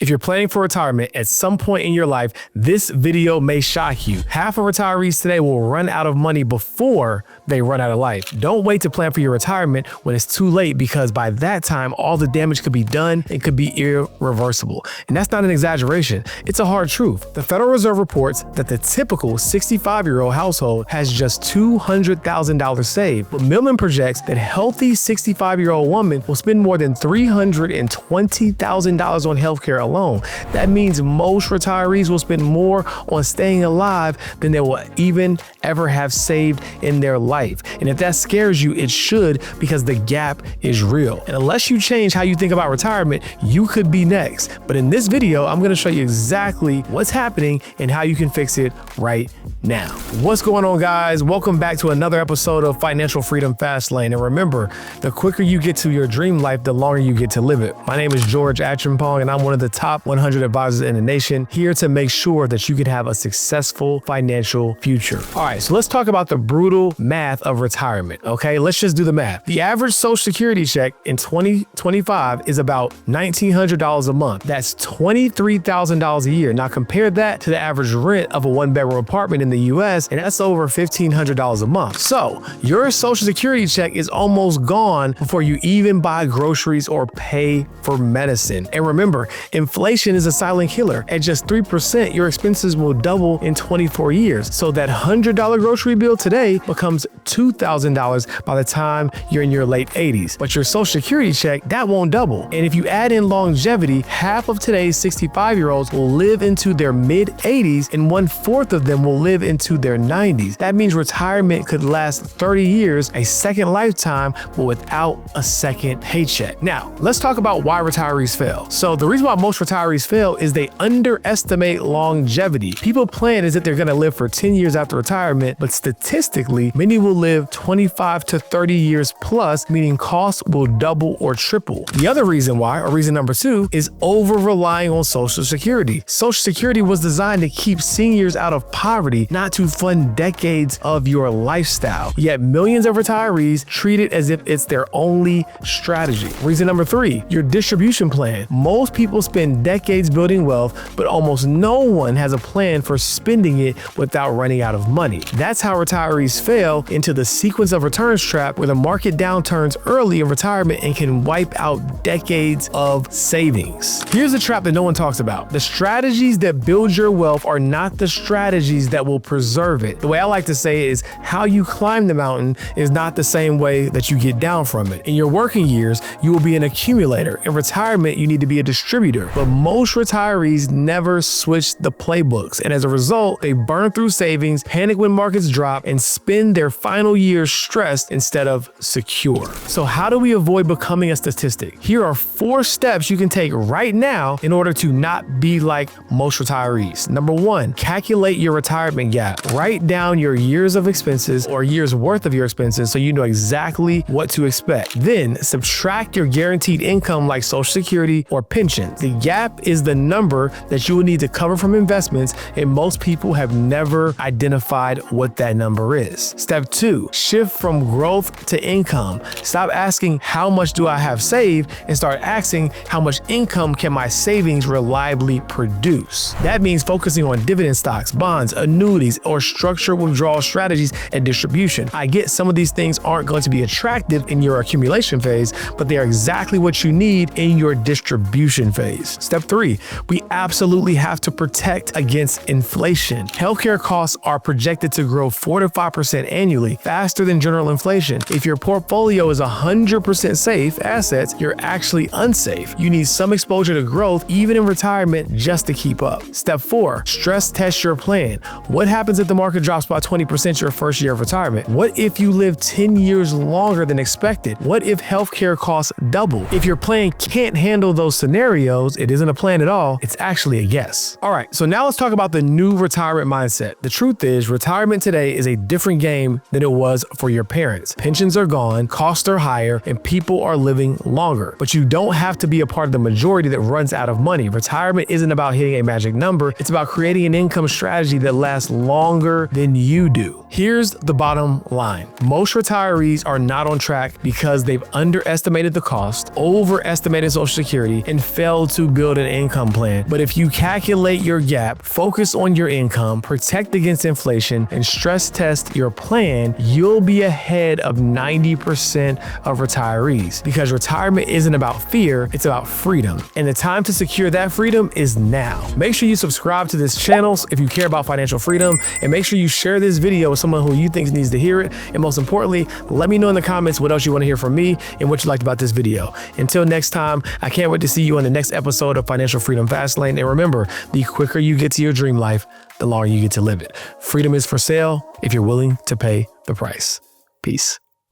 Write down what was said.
If you're planning for retirement at some point in your life, this video may shock you. Half of retirees today will run out of money before they run out of life. Don't wait to plan for your retirement when it's too late, because by that time, all the damage could be done and could be irreversible. And that's not an exaggeration. It's a hard truth. The Federal Reserve reports that the typical 65-year-old household has just $200,000 saved, but Millman projects that healthy 65-year-old woman will spend more than $320,000 on healthcare alone. That means most retirees will spend more on staying alive than they will even ever have saved in their life. And if that scares you, it should, because the gap is real. And unless you change how you think about retirement, you could be next. But in this video, I'm going to show you exactly what's happening and how you can fix it right now. What's going on, guys? Welcome back to another episode of Financial Freedom Fastlane. And remember, the quicker you get to your dream life, the longer you get to live it. My name is Acheampong, and I'm one of the top 100 advisors in the nation, here to make sure that you can have a successful financial future. All right, so let's talk about the brutal math of retirement, okay? Let's just do the math. The average Social Security check in 2025 is about $1,900 a month. That's $23,000 a year. Now compare that to the average rent of a one-bedroom apartment in the US, and that's over $1,500 a month. So your Social Security check is almost gone before you even buy groceries or pay for medicine. And remember, inflation is a silent killer. At just 3%, your expenses will double in 24 years. So that $100 grocery bill today becomes $2,000 by the time you're in your late 80s. But your Social Security check, that won't double. And if you add in longevity, half of today's 65-year-olds will live into their mid-80s, and 1/4 of them will live into their 90s. That means retirement could last 30 years, a second lifetime, but without a second paycheck. Now, let's talk about why retirees fail. So the reason why most retirees fail is they underestimate longevity. People plan as if they're going to live for 10 years after retirement, but statistically, many will live 25 to 30 years plus, meaning costs will double or triple. The other reason why, or reason number 2, is over-relying on Social Security. Social Security was designed to keep seniors out of poverty, not to fund decades of your lifestyle. Yet millions of retirees treat it as if it's their only strategy. Reason number 3, your distribution plan. Most people spend decades building wealth, but almost no one has a plan for spending it without running out of money. That's how retirees fail into the sequence of returns trap, where the market downturns early in retirement and can wipe out decades of savings. Here's the trap that no one talks about. The strategies that build your wealth are not the strategies that will preserve it. The way I like to say it is, how you climb the mountain is not the same way that you get down from it. In your working years, you will be an accumulator. In retirement, you need to be a distributor. But most retirees never switch the playbooks. And as a result, they burn through savings, panic when markets drop, and spend their final years stressed instead of secure. So how do we avoid becoming a statistic? Here are 4 steps you can take right now in order to not be like most retirees. Number 1, calculate your retirement gap. Write down your years of expenses, or years worth of your expenses, so you know exactly what to expect. Then subtract your guaranteed income like Social Security or pensions. The gap is the number that you will need to cover from investments, and most people have never identified what that number is. Step 2, shift from growth to income. Stop asking, how much do I have saved, and start asking, how much income can my savings reliably produce? That means focusing on dividend stocks, bonds, annuities, or structured withdrawal strategies and distribution. I get some of these things aren't going to be attractive in your accumulation phase, but they are exactly what you need in your distribution phase. Step 3, we absolutely have to protect against inflation. Healthcare costs are projected to grow 4 to 5% annually, faster than general inflation. If your portfolio is 100% safe assets, you're actually unsafe. You need some exposure to growth, even in retirement, just to keep up. Step 4, stress test your plan. What happens if the market drops by 20% your first year of retirement? What if you live 10 years longer than expected? What if healthcare costs double? If your plan can't handle those scenarios, it isn't a plan at all. It's actually a guess. All right, so now let's talk about the new retirement mindset. The truth is, retirement today is a different game than it was for your parents. Pensions are gone, costs are higher, and people are living longer. But you don't have to be a part of the majority that runs out of money. Retirement isn't about hitting a magic number. It's about creating an income strategy that lasts longer than you do. Here's the bottom line. Most retirees are not on track because they've underestimated the cost, overestimated Social Security, and failed to build an income plan. But if you calculate your gap, focus on your income, protect against inflation, and stress test your plan, you'll be ahead of 90% of retirees. Because retirement isn't about fear, it's about freedom. And the time to secure that freedom is now. Make sure you subscribe to this channel if you care about financial freedom, and make sure you share this video with someone who you think needs to hear it. And most importantly, let me know in the comments what else you want to hear from me and what you liked about this video. Until next time, I can't wait to see you on the next episode of Financial Freedom Fastlane. And remember, the quicker you get to your dream life, the longer you get to live it. Freedom is for sale if you're willing to pay the price. Peace.